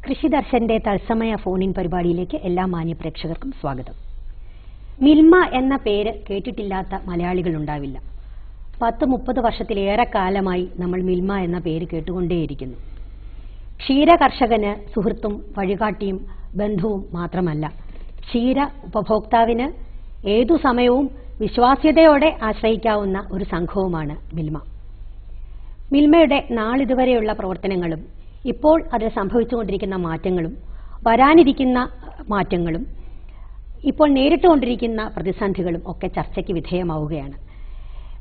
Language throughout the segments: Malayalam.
കൃഷിദർശന്റെ തത്സമയ ഫോണിൻ പരിപാടിയിലേക്ക് എല്ലാ മാന്യപ്രേക്ഷകർക്കും സ്വാഗതം. മിൽമ എന്ന പേര് കേട്ടിട്ടില്ലാത്ത മലയാളികൾ ഉണ്ടാവില്ല. 10-30 വർഷത്തിലേറെ കാലമായി നമ്മൾ മിൽമ എന്ന പേര് കേട്ടുകൊണ്ടേയിരിക്കുന്നു. ക്ഷീര കർഷകന് സുഹൃത്തും വഴികാട്ടിയും ബന്ധുവും മാത്രമല്ല, ക്ഷീര ഉപഭോക്താവിന് ഏതു സമയവും വിശ്വാസ്യതയോടെ ആശ്രയിക്കാവുന്ന ഒരു സംഘവുമാണ് മിൽമ. മിൽമയുടെ നാളിതുവരെയുള്ള പ്രവർത്തനങ്ങളും ഇപ്പോൾ അതിൽ സംഭവിച്ചുകൊണ്ടിരിക്കുന്ന മാറ്റങ്ങളും വരാനിരിക്കുന്ന മാറ്റങ്ങളും ഇപ്പോൾ നേരിട്ടുകൊണ്ടിരിക്കുന്ന പ്രതിസന്ധികളും ഒക്കെ ചർച്ചയ്ക്ക് വിധേയമാവുകയാണ്.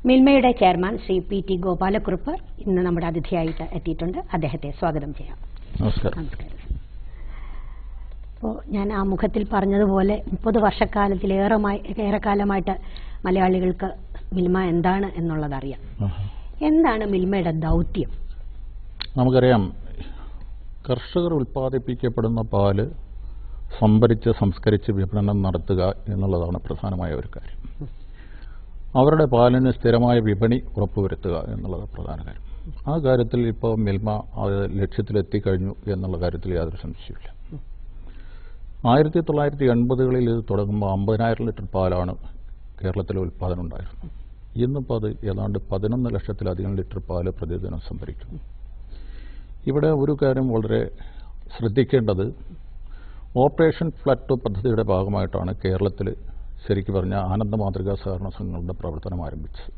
മിൽമയുടെ ചെയർമാൻ ശ്രീ PT ഗോപാലക്കുറുപ്പ് ഇന്ന് നമ്മുടെ അതിഥിയായിട്ട് എത്തിയിട്ടുണ്ട്. അദ്ദേഹത്തെ സ്വാഗതം ചെയ്യാം. നമസ്കാരം. അപ്പോൾ ഞാൻ ആ മുഖത്തിൽ പറഞ്ഞതുപോലെ 30 വർഷക്കാലത്തിലേറെക്കാലമായിട്ട് മലയാളികൾക്ക് മിൽമ എന്താണ് എന്നുള്ളതറിയാം. എന്താണ് മിൽമയുടെ ദൗത്യം? നമുക്കറിയാം, കർഷകർ ഉൽപ്പാദിപ്പിക്കപ്പെടുന്ന പാല് സംഭരിച്ച് സംസ്കരിച്ച് വിപണനം നടത്തുക എന്നുള്ളതാണ് പ്രധാനമായ ഒരു കാര്യം. അവരുടെ പാലിന് സ്ഥിരമായ വിപണി ഉറപ്പുവരുത്തുക എന്നുള്ളത് പ്രധാന കാര്യം. ആ കാര്യത്തിൽ ഇപ്പോൾ മിൽമ അത് ലക്ഷ്യത്തിലെത്തിക്കഴിഞ്ഞു എന്നുള്ള കാര്യത്തിൽ യാതൊരു സംശയമില്ല. 1980കളിൽ ഇത് തുടങ്ങുമ്പോൾ 50,000 ലിറ്റർ പാലാണ് കേരളത്തിലെ ഉൽപ്പാദനം ഉണ്ടായിരുന്നത്. ഇന്നിപ്പോൾ അത് ഏതാണ്ട് 11 ലക്ഷത്തിലധികം ലിറ്റർ പാല് പ്രതിദിനം സംഭരിക്കുന്നു. ഇവിടെ ഒരു കാര്യം വളരെ ശ്രദ്ധിക്കേണ്ടത്, ഓപ്പറേഷൻ ഫ്ലഡ് പദ്ധതിയുടെ ഭാഗമായിട്ടാണ് കേരളത്തിൽ ശരിക്കും പറഞ്ഞാൽ ആനന്ദ മാതൃകാ സഹകരണ സംഘങ്ങളുടെ പ്രവർത്തനം ആരംഭിച്ചത്.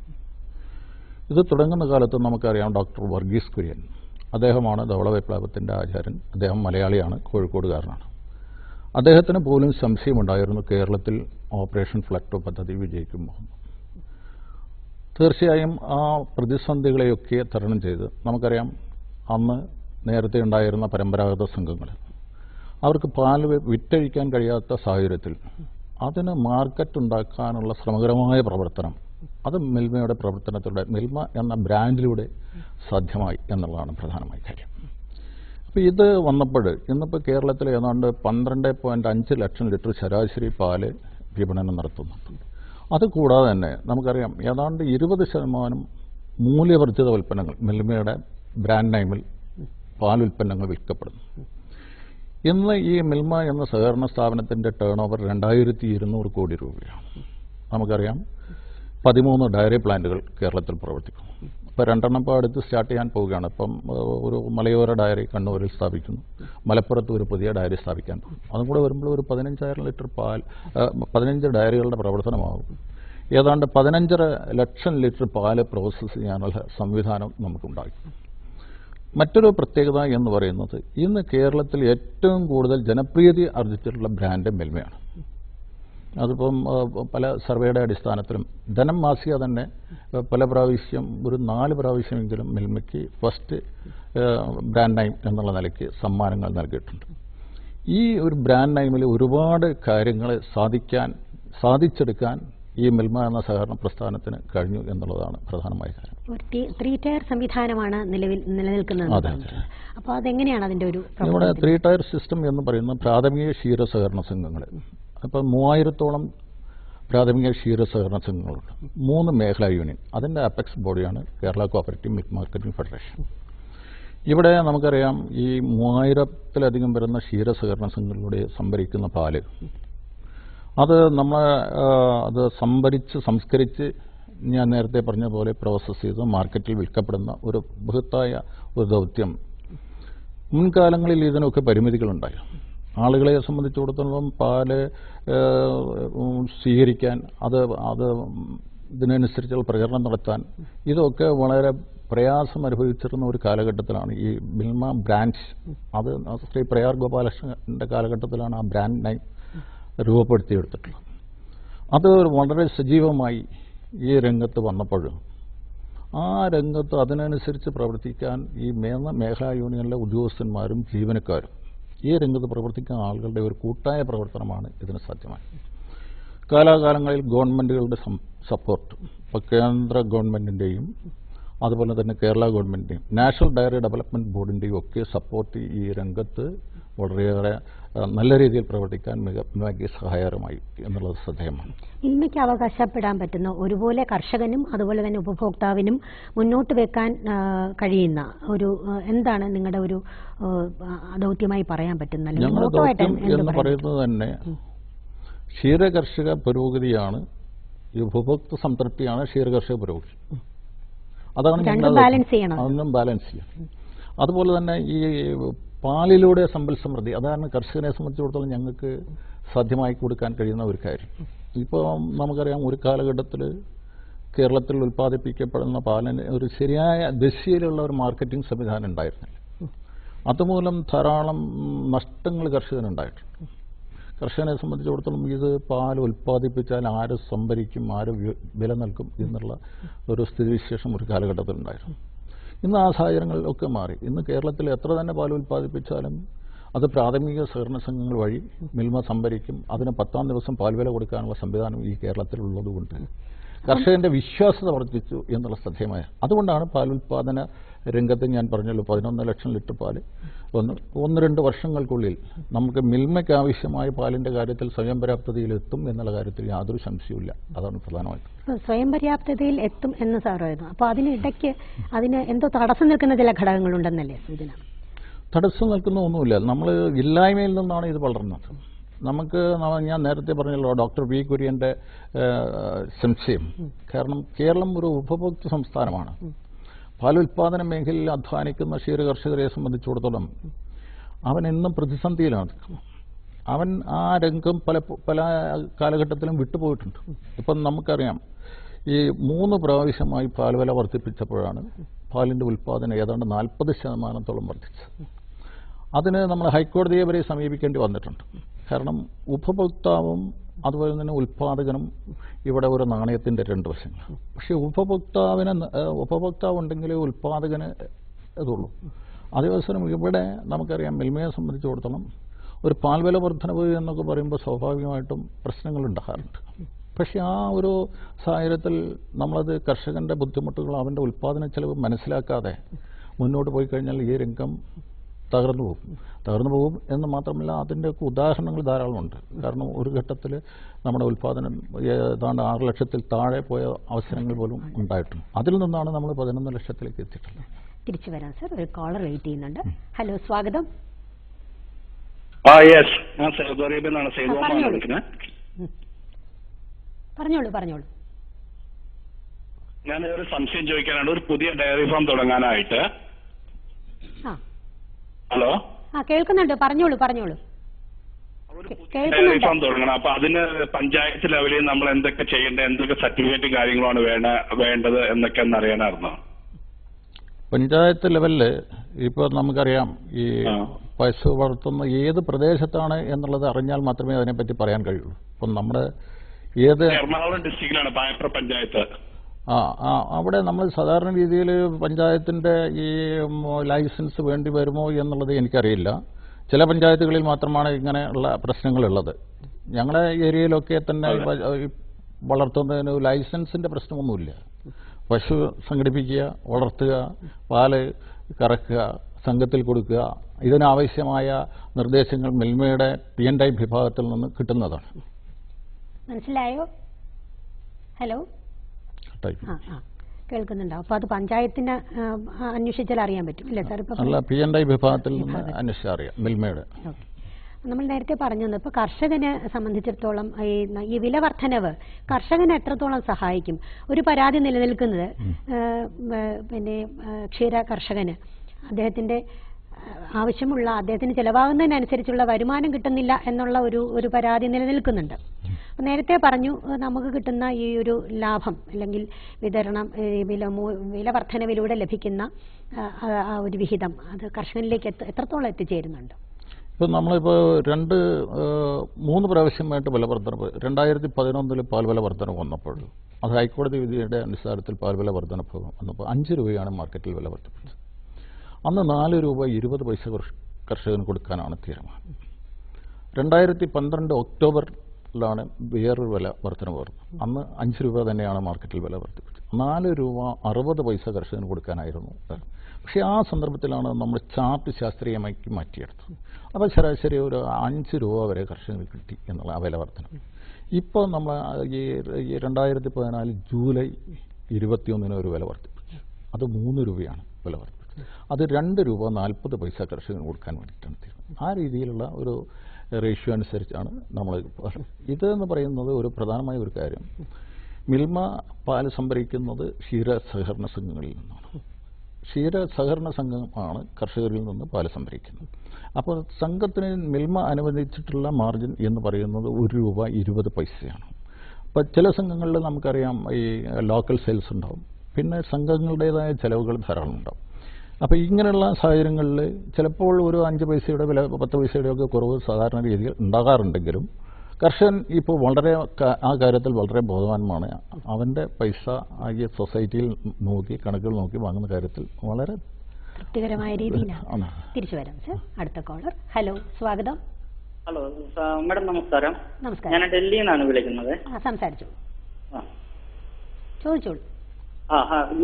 ഇത് തുടങ്ങുന്ന കാലത്ത് നമുക്കറിയാം, ഡോക്ടർ വർഗീസ് കുര്യൻ, അദ്ദേഹമാണ് ധവള വിപ്ലവത്തിൻ്റെ ആചാര്യൻ. അദ്ദേഹം മലയാളിയാണ്, കോഴിക്കോടുകാരനാണ്. അദ്ദേഹത്തിന് പോലും സംശയമുണ്ടായിരുന്നു കേരളത്തിൽ ഓപ്പറേഷൻ ഫ്ലഡ് പദ്ധതി വിജയിക്കുമ്പോൾ. തീർച്ചയായും ആ പ്രതിസന്ധികളെയൊക്കെ തരണം ചെയ്ത്, നമുക്കറിയാം അന്ന് നേരത്തെ ഉണ്ടായിരുന്ന പരമ്പരാഗത സംഘങ്ങൾ അവർക്ക് പാൽ വിറ്റഴിക്കാൻ കഴിയാത്ത സാഹചര്യത്തിൽ അതിന് മാർക്കറ്റ് ഉണ്ടാക്കാനുള്ള ശ്രമകരമായ പ്രവർത്തനം അത് മിൽമയുടെ പ്രവർത്തനത്തിലൂടെ, മിൽമ എന്ന ബ്രാൻഡിലൂടെ സാധ്യമായി എന്നുള്ളതാണ് പ്രധാനമായ കാര്യം. അപ്പോൾ ഇത് വന്നപ്പോൾ ഇന്നിപ്പോൾ കേരളത്തിൽ ഏതാണ്ട് 12.5 ലക്ഷം ലിറ്റർ ശരാശരി പാല് വിപണനം നടത്തുന്നുണ്ട്. അതുകൂടാതെ തന്നെ നമുക്കറിയാം ഏതാണ്ട് 20% മൂല്യവർദ്ധിത ഉൽപ്പന്നങ്ങൾ മിൽമയുടെ ബ്രാൻഡ് നെയിമിൽ പാലുൽപ്പന്നങ്ങൾ വിൽക്കപ്പെടുന്നു. ഇന്ന് ഈ മിൽമ എന്ന സഹകരണ സ്ഥാപനത്തിൻ്റെ ടേൺ ഓവർ 2200 കോടി രൂപയാണ്. നമുക്കറിയാം 13 ഡയറി പ്ലാന്റുകൾ കേരളത്തിൽ പ്രവർത്തിക്കുന്നു. ഇപ്പോൾ 2 ഇപ്പോൾ അടുത്ത് സ്റ്റാർട്ട് ചെയ്യാൻ പോവുകയാണ്. ഇപ്പം ഒരു മലയോര ഡയറി കണ്ണൂരിൽ സ്ഥാപിക്കുന്നു. മലപ്പുറത്ത് ഒരു പുതിയ ഡയറി സ്ഥാപിക്കാൻ പോകും. അതും കൂടെ വരുമ്പോൾ ഒരു 15,000 ലിറ്റർ പാൽ, 15 ഡയറികളുടെ പ്രവർത്തനമാകും. ഏതാണ്ട് 15.5 ലക്ഷം ലിറ്റർ പാല് പ്രോസസ്സ് ചെയ്യാനുള്ള സംവിധാനം നമുക്കുണ്ടാകും. മറ്റൊരു പ്രത്യേകത എന്ന് പറയുന്നത്, ഇന്ന് കേരളത്തിൽ ഏറ്റവും കൂടുതൽ ജനപ്രീതി ആർജിച്ചിട്ടുള്ള ബ്രാൻഡ് മിൽമയാണ്. അതിപ്പം പല സർവേയുടെ അടിസ്ഥാനത്തിലും ധനം മാസിക തന്നെ പല പ്രാവശ്യം, ഒരു 4 പ്രാവശ്യമെങ്കിലും മിൽമയ്ക്ക് ഫസ്റ്റ് ബ്രാൻഡ് നെയിം എന്നുള്ള നിലയ്ക്ക് സമ്മാനങ്ങൾ നൽകിയിട്ടുണ്ട്. ഈ ഒരു ബ്രാൻഡ് നെയിമിൽ ഒരുപാട് കാര്യങ്ങൾ സാധിച്ചെടുക്കാൻ ഈ മിൽമ എന്ന സഹകരണ പ്രസ്ഥാനത്തിന് കഴിഞ്ഞു എന്നുള്ളതാണ് പ്രധാനമായ കാര്യം. ഒരു 3 ടയർ സംവിധാനമാണ് നിലനിൽക്കുന്നത്. അപ്പോൾ അതെങ്ങനെയാണ് അതിൻ്റെ ഒരു? നമ്മുടെ 3 ടയർ സിസ്റ്റം എന്ന് പറയുന്ന പ്രാഥമിക ക്ഷീര സഹകരണ സംഘങ്ങൾ, അപ്പം 3000-ഓളം പ്രാഥമിക ക്ഷീര സഹകരണ സംഘങ്ങളുണ്ട്. 3 മേഖലാ യൂണിയൻ, അതിൻ്റെ അപെക്സ് ബോഡിയാണ് Kerala cooperative milk marketing federation. ഇവിടെ നമുക്കറിയാം ഈ 3000-ത്തിലധികം വരുന്ന ക്ഷീര സഹകരണ സംഘങ്ങളിലൂടെ സംഭരിക്കുന്ന പാല് അത് സംഭരിച്ച് സംസ്കരിച്ച് ഞാൻ നേരത്തെ പറഞ്ഞ പോലെ പ്രോസസ്സ് ചെയ്ത് മാർക്കറ്റിൽ വിൽക്കപ്പെടുന്ന ഒരു ബൃഹത്തായ ഒരു ദൗത്യം. മുൻകാലങ്ങളിൽ ഇതിനൊക്കെ പരിമിതികളുണ്ടായി. ആളുകളെ സംബന്ധിച്ചിടത്തോളം പാല് സ്വീകരിക്കാൻ, അത് ഇതിനനുസരിച്ചുള്ള പ്രചരണം നടത്താൻ, ഇതൊക്കെ വളരെ പ്രയാസം അനുഭവിച്ചിരുന്ന ഒരു കാലഘട്ടത്തിലാണ് ഈ മിൽമ ബ്രാൻഡ്, അത് ശ്രീ പ്രയാർ ഗോപാലകൃഷ്ണൻ്റെ കാലഘട്ടത്തിലാണ് ആ ബ്രാൻഡ് നയം രൂപപ്പെടുത്തിയെടുത്തിട്ടുള്ളത്. അത് വളരെ സജീവമായി ഈ രംഗത്ത് വന്നപ്പോൾ ആ രംഗത്ത് അതിനനുസരിച്ച് പ്രവർത്തിക്കാൻ ഈ മേഖലാ യൂണിയനിലെ ഉദ്യോഗസ്ഥന്മാരും ജീവനക്കാരും ഈ രംഗത്ത് പ്രവർത്തിക്കുന്ന ആളുകളുടെ ഒരു കൂട്ടായ പ്രവർത്തനമാണ് ഇതിന് സാധ്യമായത്. കാലാകാലങ്ങളിൽ ഗവൺമെൻറ്റുകളുടെ സപ്പോർട്ട്, ഇപ്പോൾ കേന്ദ്ര ഗവൺമെൻറ്റിൻ്റെയും അതുപോലെ തന്നെ കേരള ഗവൺമെൻറ്റിൻ്റെയും നാഷണൽ ഡയറി ഡെവലപ്മെൻറ്റ് ബോർഡിൻ്റെയും ഒക്കെ സപ്പോർട്ട് ഈ രംഗത്ത് വളരെയേറെ നല്ല രീതിയിൽ പ്രവർത്തിക്കാൻ മിൽമയ്ക്ക് സഹായകരമായി എന്നുള്ളത് ശ്രദ്ധേയമാണ്. മിൽമയ്ക്ക് അവകാശപ്പെടാൻ പറ്റുന്ന ഒരുപോലെ കർഷകനും അതുപോലെ തന്നെ ഉപഭോക്താവിനും മുന്നോട്ട് വെക്കാൻ കഴിയുന്ന ഒരു എന്താണ് നിങ്ങളുടെ ഒരു ദൗത്യമായി പറയാൻ പറ്റുന്ന? ഞങ്ങളുടെ ദൗത്യം എന്ന് പറയുന്നത് തന്നെ ക്ഷീരകർഷക പുരോഗതിയാണ്, ഈ ഉപഭോക്തൃ സംതൃപ്തിയാണ് ക്ഷീരകർഷക പുരോഗതി. അതാണ് അതൊന്നും ബാലൻസ് ചെയ്യണം. അതുപോലെ തന്നെ ഈ പാലിലൂടെ സമ്പൽ സമൃദ്ധി, അതാണ് കർഷകനെ സംബന്ധിച്ചിടത്തോളം ഞങ്ങൾക്ക് സാധ്യമായി കൊടുക്കാൻ കഴിയുന്ന ഒരു കാര്യം. ഇപ്പോൾ നമുക്കറിയാം, ഒരു കാലഘട്ടത്തിൽ കേരളത്തിൽ ഉൽപ്പാദിപ്പിക്കപ്പെടുന്ന പാലിന് ഒരു ശരിയായ ദിശയിലുള്ള ഒരു മാർക്കറ്റിംഗ് സംവിധാനം ഉണ്ടായിരുന്നില്ല. അതുമൂലം ധാരാളം നഷ്ടങ്ങൾ കർഷകനുണ്ടായിട്ടുണ്ട്. കർഷകനെ സംബന്ധിച്ചിടത്തോളം ഇത് പാൽ ഉൽപ്പാദിപ്പിച്ചാൽ ആര് സംഭരിക്കും, ആര് വില നൽകും എന്നുള്ള ഒരു സ്ഥിതിവിശേഷം ഒരു കാലഘട്ടത്തിലുണ്ടായിരുന്നു. ഇന്ന് ആ സാഹചര്യങ്ങളിലൊക്കെ മാറി. ഇന്ന് കേരളത്തിൽ എത്ര തന്നെ പാൽ ഉൽപ്പാദിപ്പിച്ചാലും അത് പ്രാഥമിക സഹകരണ സംഘങ്ങൾ വഴി മിൽമ സംഭരിക്കും. അതിന് 10-ാം ദിവസം പാൽവില കൊടുക്കാനുള്ള സംവിധാനം ഈ കേരളത്തിലുള്ളതുകൊണ്ട് കർഷകന്റെ വിശ്വാസ്യത വർദ്ധിച്ചു എന്നുള്ള ശ്രദ്ധേയമായ. അതുകൊണ്ടാണ് പാൽ ഉൽപ്പാദന രംഗത്ത് ഞാൻ പറഞ്ഞല്ലോ 11 ലക്ഷം ലിറ്റർ പാല് 1-2 വർഷങ്ങൾക്കുള്ളിൽ നമുക്ക് മിൽമയ്ക്ക് ആവശ്യമായ പാലിൻ്റെ കാര്യത്തിൽ സ്വയം പര്യാപ്തതയിലെത്തും എന്നുള്ള കാര്യത്തിൽ യാതൊരു സംശയവുമില്ല. അതാണ് പ്രധാനമായിട്ടും. സ്വയം പര്യാപ്തതയിൽ എത്തും എന്ന് സാർ പറയുന്നു. അപ്പോൾ അതിനിടയ്ക്ക് അതിന് എന്തോ തടസ്സം നിൽക്കുന്ന ചില ഘടകങ്ങളുണ്ടെന്നല്ലേ സൂചന? തടസ്സം നിൽക്കുന്ന ഒന്നുമില്ല. നമ്മൾ ഇല്ലായ്മയിൽ നിന്നാണ് ഇത് വളർന്നത്. നമുക്ക് ഞാൻ നേരത്തെ പറഞ്ഞല്ലോ ഡോക്ടർ വി കുര്യൻ്റെ സംശയം. കാരണം കേരളം ഒരു ഉപഭോക്തൃ സംസ്ഥാനമാണ്. പാലുൽപാദന മേഖലയിൽ അധ്വാനിക്കുന്ന ക്ഷീരകർഷകരെ സംബന്ധിച്ചിടത്തോളം അവൻ എന്നും പ്രതിസന്ധിയിലാണ്. അവൻ ആ രംഗം പല കാലഘട്ടത്തിലും വിട്ടുപോയിട്ടുണ്ട്. ഇപ്പം നമുക്കറിയാം, ഈ 3 പ്രാവശ്യമായി പാൽവില വർദ്ധിപ്പിച്ചപ്പോഴാണ് പാലിൻ്റെ ഉൽപ്പാദനം ഏതാണ്ട് 40% വർദ്ധിച്ചത്. അതിന് നമ്മൾ ഹൈക്കോടതിയെ വരെ സമീപിക്കേണ്ടി വന്നിട്ടുണ്ട്. കാരണം ഉപഭോക്താവും അതുപോലെ തന്നെ ഉൽപ്പാദകനും ഇവിടെ ഒരു നാണയത്തിൻ്റെ 2 വശങ്ങൾ. പക്ഷേ ഉപഭോക്താവ് ഉണ്ടെങ്കിലേ ഉൽപ്പാദകന് ഇതുള്ളൂ. അതേവസരം ഇവിടെ നമുക്കറിയാം, മിൽമയെ സംബന്ധിച്ചിടത്തോളം ഒരു പാൽവില വർധനവ് എന്നൊക്കെ പറയുമ്പോൾ സ്വാഭാവികമായിട്ടും പ്രശ്നങ്ങളുണ്ടാകാറുണ്ട്. പക്ഷേ ആ ഒരു സാഹചര്യത്തിൽ നമ്മളത് കർഷകൻ്റെ ബുദ്ധിമുട്ടുകൾ, അവൻ്റെ ഉൽപ്പാദന ചെലവ് മനസ്സിലാക്കാതെ മുന്നോട്ട് പോയി കഴിഞ്ഞാൽ ഈ രംഗം തകർന്നു പോകും എന്ന് മാത്രമല്ല, അതിൻ്റെയൊക്കെ ഉദാഹരണങ്ങൾ ധാരാളമുണ്ട്. കാരണം ഒരു ഘട്ടത്തിൽ നമ്മുടെ ഉൽപ്പാദനം ഏതാണ്ട് 6 ലക്ഷത്തിൽ താഴെ പോയ അവസരങ്ങൾ പോലും ഉണ്ടായിട്ടുണ്ട്. അതിൽ നിന്നാണ് നമ്മൾ 11 ലക്ഷത്തിലേക്ക് എത്തിയിട്ടുള്ളത്. തിരിച്ചു വരാം സാർ, ഒരു കോളർ വെയിറ്റ് ചെയ്യുന്നുണ്ട്. ഹലോ, സ്വാഗതം. ഞാൻ സൗദി അറേബ്യയിൽ നിന്നാണ്. പറഞ്ഞോളൂ. ഞാൻ ഒരു സംശയം ചോദിക്കാനാണ്. ഒരു പുതിയ ഡയറി ഫാം തുടങ്ങാനായിട്ട്. ഹലോ, കേൾക്കുന്നുണ്ട്, പറഞ്ഞോളൂ. ഡയറി ഫാം തുടങ്ങണം. അപ്പൊ അതിന് പഞ്ചായത്ത് ലെവലിൽ നമ്മൾ എന്തൊക്കെ ചെയ്യേണ്ടത്, എന്തൊക്കെ സർട്ടിഫിക്കറ്റും കാര്യങ്ങളാണ് വേണ്ടത് എന്നൊക്കെ അറിയാനായിരുന്നു. പഞ്ചായത്ത് ലെവലിൽ ഇപ്പോൾ നമുക്കറിയാം, ഈ പശു വളർത്തുന്ന ഏത് പ്രദേശത്താണ് എന്നുള്ളത് അറിഞ്ഞാൽ മാത്രമേ അതിനെപ്പറ്റി പറയാൻ കഴിയുള്ളൂ. ഇപ്പം നമ്മുടെ എറണാകുളം ഡിസ്ട്രിക്റ്റിലാണ് പായപ്ര പഞ്ചായത്ത്. അവിടെ നമ്മൾ സാധാരണ രീതിയിൽ പഞ്ചായത്തിൻ്റെ ഈ ലൈസൻസ് വേണ്ടി വരുമോ എന്നുള്ളത് എനിക്കറിയില്ല. ചില പഞ്ചായത്തുകളിൽ മാത്രമാണ് ഇങ്ങനെയുള്ള പ്രശ്നങ്ങളുള്ളത്. ഞങ്ങളുടെ ഏരിയയിലൊക്കെ തന്നെ വളർത്തുന്നതിന് ലൈസൻസിൻ്റെ പ്രശ്നമൊന്നുമില്ല. പശു സംഘടിപ്പിക്കുക, വളർത്തുക, പാല് കറക്കുക, സംഘത്തിൽ കൊടുക്കുക, ഇതിനാവശ്യമായ നിർദ്ദേശങ്ങൾ മിൽമയുടെ P&I വിഭാഗത്തിൽ നിന്ന് കിട്ടുന്നതാണ്. മനസ്സിലായോ? ഹലോ, കേൾക്കുന്നുണ്ടോ? അപ്പോൾ അത് പഞ്ചായത്തിന് അന്വേഷിച്ചാൽ അറിയാൻ പറ്റും അല്ലേ സാർ? അല്ല, P&I വിഭാഗത്തിൽ നിന്ന് അന്വേഷിച്ചാൽ അറിയാം മിൽമയുടെ. നമ്മൾ നേരത്തെ പറഞ്ഞു ഇപ്പോൾ കർഷകനെ സംബന്ധിച്ചിടത്തോളം ഈ വില വർധനവ് കർഷകനെ എത്രത്തോളം സഹായിക്കും? ഒരു പരാതി നിലനിൽക്കുന്നത് പിന്നെ ക്ഷീര കർഷകന് അദ്ദേഹത്തിന്റെ ആവശ്യമുള്ള അദ്ദേഹത്തിന് ചിലവാകുന്നതിനനുസരിച്ചുള്ള വരുമാനം കിട്ടുന്നില്ല എന്നുള്ള ഒരു പരാതി നിലനിൽക്കുന്നുണ്ട്. അപ്പം നേരത്തെ പറഞ്ഞു നമുക്ക് കിട്ടുന്ന ഈ ഒരു ലാഭം അല്ലെങ്കിൽ വിതരണം വില വർധനവിലൂടെ ലഭിക്കുന്ന ആ ഒരു വിഹിതം അത് കർഷകനിലേക്ക് എത്രത്തോളം എത്തിച്ചേരുന്നുണ്ട്? ഇപ്പം നമ്മളിപ്പോൾ 3 പ്രാവശ്യമായിട്ട് വില വർധനവ് 2011 പാൽ വില വർധനവ് വന്നപ്പോൾ അത് ഹൈക്കോടതി വിധിയുടെ അടിസ്ഥാനത്തിൽ പാൽ വില വർധനവ് വന്നപ്പോൾ 5 രൂപയാണ് മാർക്കറ്റിൽ വില വർദ്ധിപ്പിച്ചത്. അന്ന് 4 രൂപ 20 പൈസ കർഷകന് കൊടുക്കാനാണ് തീരുമാനം. 2012 ഒക്ടോബറിലാണ് വേറൊരു വില വർധനവ് വരുന്നത്. അന്ന് 5 രൂപ തന്നെയാണ് മാർക്കറ്റിൽ വില വർദ്ധിപ്പിച്ചത്. 4 രൂപ 60 പൈസ കർഷകന് കൊടുക്കാനായിരുന്നു. പക്ഷേ ആ സന്ദർഭത്തിലാണ് നമ്മൾ ചാർട്ട് ശാസ്ത്രീയമായി മാറ്റിയെടുത്തത്. അപ്പോൾ ശരാശരി ഒരു 5 രൂപ വരെ കർഷകന് കിട്ടി എന്നുള്ള ആ വില വർധനവ്. ഇപ്പോൾ നമ്മൾ ഈ 2014 ജൂലൈ 21 ഒരു വില വർദ്ധിപ്പിച്ചു. അത് 3 രൂപയാണ് വില വർദ്ധിപ്പിച്ചത്. അത് 2 രൂപ 40 പൈസ കർഷകന് കൊടുക്കാൻ വേണ്ടിയിട്ടാണ് തീരുമാനം. ആ രീതിയിലുള്ള ഒരു റേഷ്യോ അനുസരിച്ചാണ് നമ്മൾ ഇതെന്ന് പറയുന്നത്. ഒരു പ്രധാനമായ ഒരു കാര്യം, മിൽമ പാല് സംഭരിക്കുന്നത് ക്ഷീര സഹകരണ സംഘങ്ങളിൽ നിന്നാണ്. ക്ഷീര സഹകരണ സംഘമാണ് കർഷകരിൽ നിന്ന് പാല് സംഭരിക്കുന്നത്. അപ്പോൾ സംഘത്തിന് മിൽമ അനുവദിച്ചിട്ടുള്ള മാർജിൻ എന്ന് പറയുന്നത് 1 രൂപ 20 പൈസയാണ്. അപ്പോൾ ചില സംഘങ്ങളിൽ നമുക്കറിയാം ഈ ലോക്കൽ സെയിൽസ് ഉണ്ടാവും, പിന്നെ സംഘങ്ങളുടേതായ ചിലവുകൾ ധാരാളം ഉണ്ടാവും. അപ്പോൾ ഇങ്ങനെയുള്ള സാഹചര്യങ്ങളിൽ ചിലപ്പോൾ ഒരു 5 പൈസയുടെ വില 10 പൈസയുടെ ഒക്കെ കുറവ് സാധാരണ രീതിയിൽ ഉണ്ടാകാറുണ്ടെങ്കിലും കർഷകൻ ഇപ്പോൾ വളരെ ആ കാര്യത്തിൽ വളരെ ബോധവാന്മാണ്. അവൻ്റെ പൈസ ഈ സൊസൈറ്റിയിൽ നോക്കി കണക്കുകൾ നോക്കി വാങ്ങുന്ന കാര്യത്തിൽ വളരെ തൃപ്തികരമായ രീതിയിലാണ്. തിരിച്ചു വരാം സർ. അടുത്ത കോളർ. ഹലോ, സ്വാഗതം. ഹലോ മാഡം, നമസ്കാരം. നമസ്കാരം. ഞാൻ ഡൽഹിയിൽ നിന്നാണ് വിളിക്കുന്നത്. സംസാരിച്ചോളൂ, ചോദിച്ചോളൂ.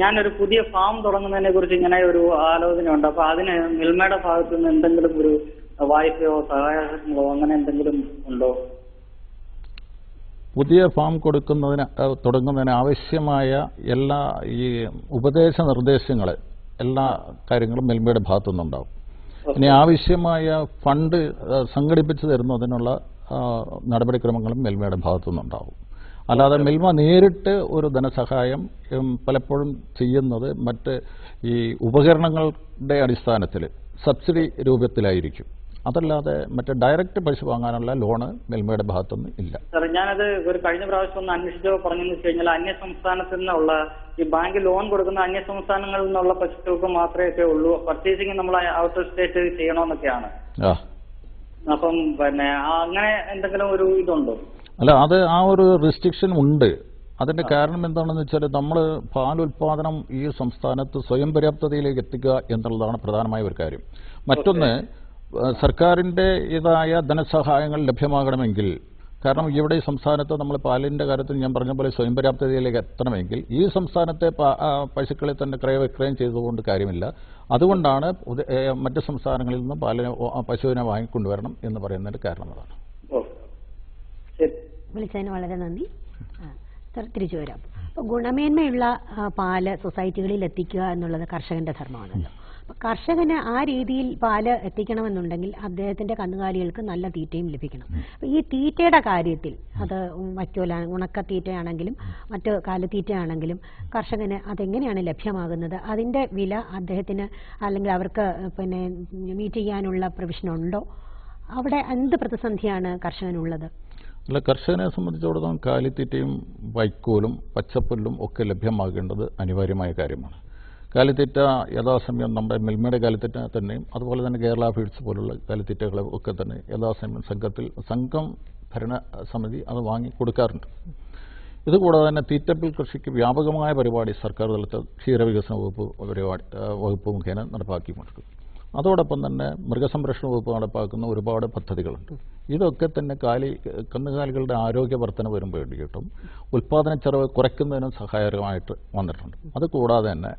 ഞാനൊരു പുതിയ ഫാം തുടങ്ങുന്നതിനെ കുറിച്ച് ഇങ്ങനെ ഒരു ആലോചനയുണ്ട്. അപ്പൊ അതിന് മിൽമയുടെ ഭാഗത്തു നിന്ന് എന്തെങ്കിലും ഒരു വായ്പയോ സഹായങ്ങളോ അങ്ങനെ എന്തെങ്കിലും ഉണ്ടോ? പുതിയ ഫാം തുടങ്ങുന്നതിന് ആവശ്യമായ എല്ലാ ഈ ഉപദേശ നിർദ്ദേശങ്ങൾ എല്ലാ കാര്യങ്ങളും മിൽമയുടെ ഭാഗത്തു നിന്നുണ്ടാവും. ഇനി ആവശ്യമായ ഫണ്ട് സംഘടിപ്പിച്ചു തരുന്നതിനുള്ള നടപടിക്രമങ്ങളും മിൽമയുടെ ഭാഗത്തു നിന്നുണ്ടാവും. അല്ലാതെ മിൽമ നേരിട്ട് ഒരു ധനസഹായം പലപ്പോഴും ചെയ്യുന്നത് മറ്റ് ഈ ഉപകരണങ്ങളുടെ അടിസ്ഥാനത്തിൽ സബ്സിഡി രൂപത്തിലായിരിക്കും. അതല്ലാതെ മറ്റേ ഡയറക്റ്റ് പൈസ വാങ്ങാനുള്ള ലോണ് മിൽമയുടെ ഭാഗത്തുനിന്ന് ഇല്ല. സാർ, ഞാനത് ഒരു കഴിഞ്ഞ പ്രാവശ്യം ഒന്ന് അന്വേഷിച്ചോ പറഞ്ഞെന്ന് വെച്ച് കഴിഞ്ഞാൽ അന്യ സംസ്ഥാനത്ത് നിന്നുള്ള ഈ ബാങ്ക് ലോൺ കൊടുക്കുന്ന അന്യ സംസ്ഥാനങ്ങളിൽ നിന്നുള്ള പശുക്കൾക്ക് മാത്രമേ ഉള്ളൂ. പർച്ചേസിങ് നമ്മൾ ഔട്ട് ഓഫ് സ്റ്റേറ്റ് ചെയ്യണമെന്നൊക്കെയാണ്. അപ്പം പിന്നെ അങ്ങനെ എന്തെങ്കിലും ഒരു ഇതുണ്ടോ? അല്ല, അത് ആ ഒരു റെസ്ട്രിക്ഷൻ ഉണ്ട്. അതിൻ്റെ കാരണം എന്താണെന്ന് വെച്ചാൽ നമ്മൾ പാൽ ഉൽപ്പാദനം ഈ സംസ്ഥാനത്ത് സ്വയം പര്യാപ്തതയിലേക്ക് എത്തിക്കുക എന്നുള്ളതാണ് പ്രധാനമായ ഒരു കാര്യം. മറ്റൊന്ന്, സർക്കാരിൻ്റെ ഇതായ ധനസഹായങ്ങൾ ലഭ്യമാകണമെങ്കിൽ, കാരണം ഇവിടെ ഈ സംസ്ഥാനത്ത് നമ്മൾ പാലിൻ്റെ കാര്യത്തിൽ ഞാൻ പറഞ്ഞ പോലെ സ്വയം പര്യാപ്തതയിലേക്ക് എത്തണമെങ്കിൽ ഈ സംസ്ഥാനത്തെ പശുക്കളെ തന്നെ ക്രയവിക്രയം ചെയ്തുകൊണ്ട് കാര്യമില്ല. അതുകൊണ്ടാണ് മറ്റ് സംസ്ഥാനങ്ങളിൽ നിന്ന് പശുവിനെ വാങ്ങിക്കൊണ്ടുവരണം എന്ന് പറയുന്നതിൻ്റെ കാരണം അതാണ്. വിളിച്ചതിന് വളരെ നന്ദി. തിരിച്ചു വരാം. അപ്പോൾ ഗുണമേന്മയുള്ള പാല് സൊസൈറ്റികളിൽ എത്തിക്കുക എന്നുള്ളത് കർഷകന്റെ ധർമ്മമാണല്ലോ. അപ്പോൾ കർഷകന് ആ രീതിയിൽ പാല് എത്തിക്കണമെന്നുണ്ടെങ്കിൽ അദ്ദേഹത്തിന്റെ കന്നുകാലികൾക്ക് നല്ല തീറ്റയും ലഭിക്കണം. അപ്പോൾ ഈ തീറ്റയുടെ കാര്യത്തിൽ അത് വൈക്കോല ഉണക്കത്തീറ്റയാണെങ്കിലും മറ്റ് കാലിത്തീറ്റയാണെങ്കിലും കർഷകന് അതെങ്ങനെയാണ് ലഭ്യമാകുന്നത്? അതിന്റെ വില അദ്ദേഹത്തിന് അല്ലെങ്കിൽ അവർക്ക് പിന്നെ മീറ്റ് ചെയ്യാനുള്ള പ്രൊവിഷൻ ഉണ്ടോ? അവിടെ എന്ത് പ്രതിസന്ധിയാണ് കർഷകനുള്ളത്? അല്ല, കർഷകനെ സംബന്ധിച്ചിടത്തോളം കാലിത്തീറ്റയും വൈക്കോലും പച്ചപ്പുല്ലും ഒക്കെ ലഭ്യമാകേണ്ടത് അനിവാര്യമായ കാര്യമാണ്. കാലിത്തീറ്റ യഥാസമയം നമ്മുടെ മിൽമയുടെ കാലിത്തീറ്റ തന്നെയും അതുപോലെ തന്നെ കേരള ഫീഡ്സ് പോലുള്ള കാലിത്തീറ്റകളെ ഒക്കെ തന്നെ യഥാസമയം സംഘം ഭരണസമിതി അത് വാങ്ങി കൊടുക്കാറുണ്ട്. ഇതുകൂടാതെ തന്നെ തീറ്റപ്പിൽ കൃഷിക്ക് വ്യാപകമായ പരിപാടി സർക്കാർ തലത്തിൽ ക്ഷീരവികസന വകുപ്പ് മുഖേന നടപ്പാക്കിക്കൊണ്ടിരിക്കുന്നു. അതോടൊപ്പം തന്നെ മൃഗസംരക്ഷണ വകുപ്പ് നടപ്പാക്കുന്ന ഒരുപാട് പദ്ധതികളുണ്ട്. ഇതൊക്കെ തന്നെ കന്നുകാലികളുടെ ആരോഗ്യ വർധന വരുമ്പോൾ വേണ്ടിയിട്ടും ഉൽപ്പാദന ചെലവ് കുറയ്ക്കുന്നതിനും സഹായകരമായിട്ട് വന്നിട്ടുണ്ട്. അതുകൂടാതെ തന്നെ